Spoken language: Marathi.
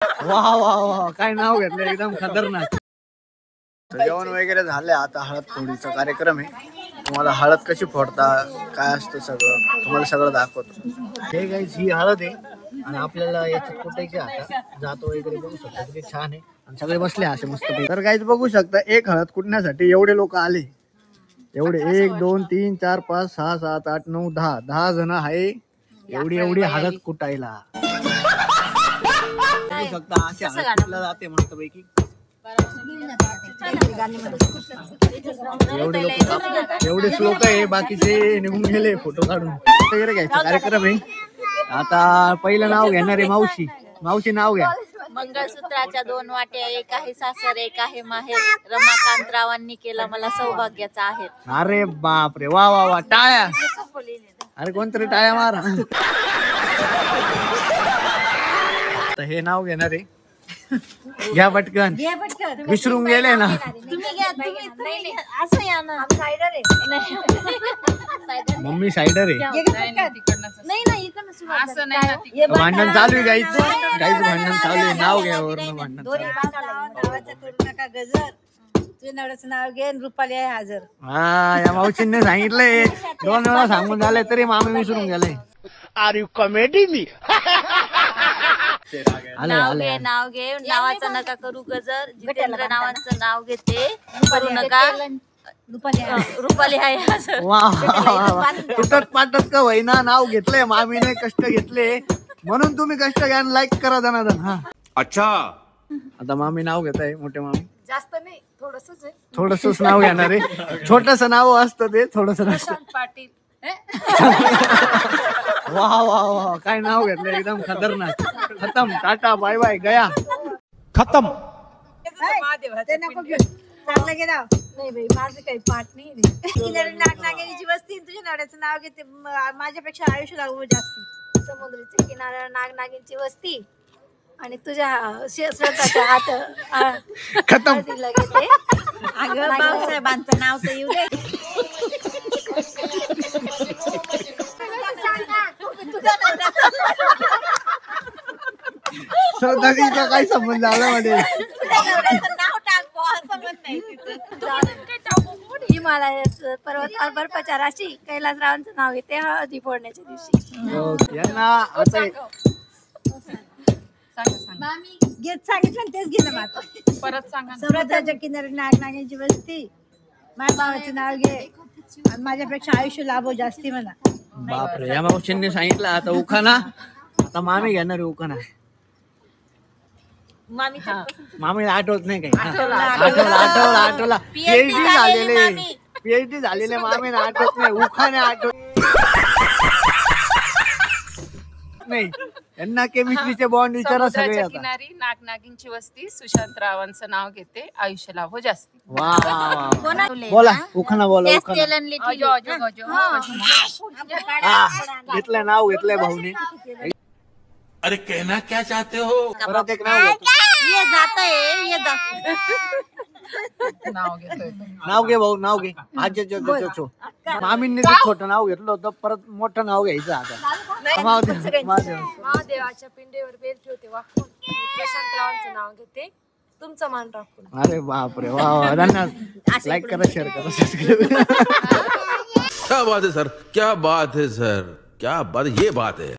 वा वा वा, काय नाव घेतलं एकदम खतरनाक. जेवण वगैरे झालंय, आता हळद फोडीचा कार्यक्रम आहे. तुम्हाला हळद कशी फोडता काय असतं सगळं तुम्हाला सगळं दाखवतो. हे गाईस ही हळद आहे आणि आपल्याला याच्यात कुटायची आता जातो वगैरे बघू शकता किती छान आहे आणि सगळे बसले असे मस्त. तर गाईस बघू शकता एक हळद कुटण्यासाठी एवढे लोक आले. एवढे 1 2 3 4 5 6 7 8 9 10 जण आहे एवढी हळद कुटायला. बघू शकता अशी हळद कुटला जाते मस्त पैकी. एवढेच लोक आहे बाकीचे निघून गेले फोटो काढून वगैरे घ्यायचा कार्यक्रम आहे. आता पहिलं नाव घेणार आहे मावशी. मावशी नाव घ्या. मंगळसूत्राच्या 2 वाट्या, एक आहे सासर एक आहे माहेर. रमाकांतरावांनी केला मला सौभाग्याचा आहे. अरे बापरे वा वा वा, टाळ्या. अरे कोणतरी टाळ्या मारा. आता हे नाव घेणार आहे. घ्या पटकन, विसरून गेले ना. तुम्ही घ्या, तुम्ही असं या ना. सायडर आहे. मम्मी सायडर आहे. नाही नाही इकडनं सुरुवात असं नाही. भांडण चालू आहे गाईच भांडण चालू आहे. नाव घ्या वरून भांडण. नावाचं करू नका गजर. तुझ्या नवऱ्याचं नाव घे, रुपाली आहे हजर. हा, या मावशींनी सांगितलंय 2 वेळा सांगून झाले तरी मामी विसरून गेले. Are you comedy me. नाव घे नावाचं नका करू गजर. जितेंद्र नावाचं नाव घेते करू नका. रुपाली आहे हजर. वा, तुटत पाटत का होईना नाव घेतलंय मामीने, कष्ट घेतले म्हणून तुम्ही कष्ट घ्या, लाईक करा जनार्दन. हा अच्छा, आता मामी नाव घेत आहे. मोठे मामी जास्त नाही, थोडस नाव घेणार आहे. छोटस नाव असतं ते, थोडस नसतं. पाटील. वा वा वा, काय नाव घेतलं एकदम खतरनाक. खतम, टाटा बाय बाय गया खतम. ते नको घेऊ. चांगलं घे नाव. नाही बाई, माझं काही पाठ नाही. नागनागिनीची वस्ती, तुझ्या नवऱ्याचं नाव घेते. माझ्यापेक्षा आयुष्य लागू जास्ती. समुद्राच्या किनाऱ्यावर नागनागिनची वस्ती आणि तुझ्या स्वतःच्या हात खतम. तिला घेते. अगं बाबासाहेबांचं नाव तर येऊ दे. श्रद्धाजीचा काय संबंध आला मध्ये. नाव टाक संबंध नाही हिमालयात पर्वतावर बर्फाच्या राशी कैलासरावांचं नाव घेते हळदी फोडण्याच्या दिवशी. यांना आता घेत सांगितलं तेच गेलं माता. परत सांगा. समुद्राच्या किनारी नागनागिनीची वस्ती. माझ्या भावाचं नाव घे आणि माझ्यापेक्षा आयुष्य लाभो जास्ती म्हणा. बापरे, या मावशींनी सांगितलं आता उखाणा. आता मामी घेणार आहे उखाणा. मामी आठवत नाही काही. आठवला. पीएचडी झालेले मामी आठवत नाही. उखाणे आठवत नाही. यांना केमिस्ट्रीचे बॉन्ड विचारा सगळे. किनारी नागनागिनची वस्ती, सुशांतरावांचं नाव घेते आयुष्य लाभो जास्ती. वा बोला उखाणा बोला. घेतलंय नाव घेतलंय भाऊने. अरे कहना क्या चाहते हो. परत एक नाव ये जात आहे. नाव घे भाऊ, नाव घे. आज मामींनी ते छोटं नाव घेतलं होतं, परत मोठं नाव घ्यायचं आता. महादेवाच्या पिंडीवर बेल ठेवते वाकून. प्रशांतरावांचं नाव घेते तुमचं मान राखून. अरे बापरे वा वा, धन्यवाद. लाईक करा, शेअर करा, सबस्क्राईब करा. क्या बात है सर, क्या बात है सर, क्या बात, ये बात है.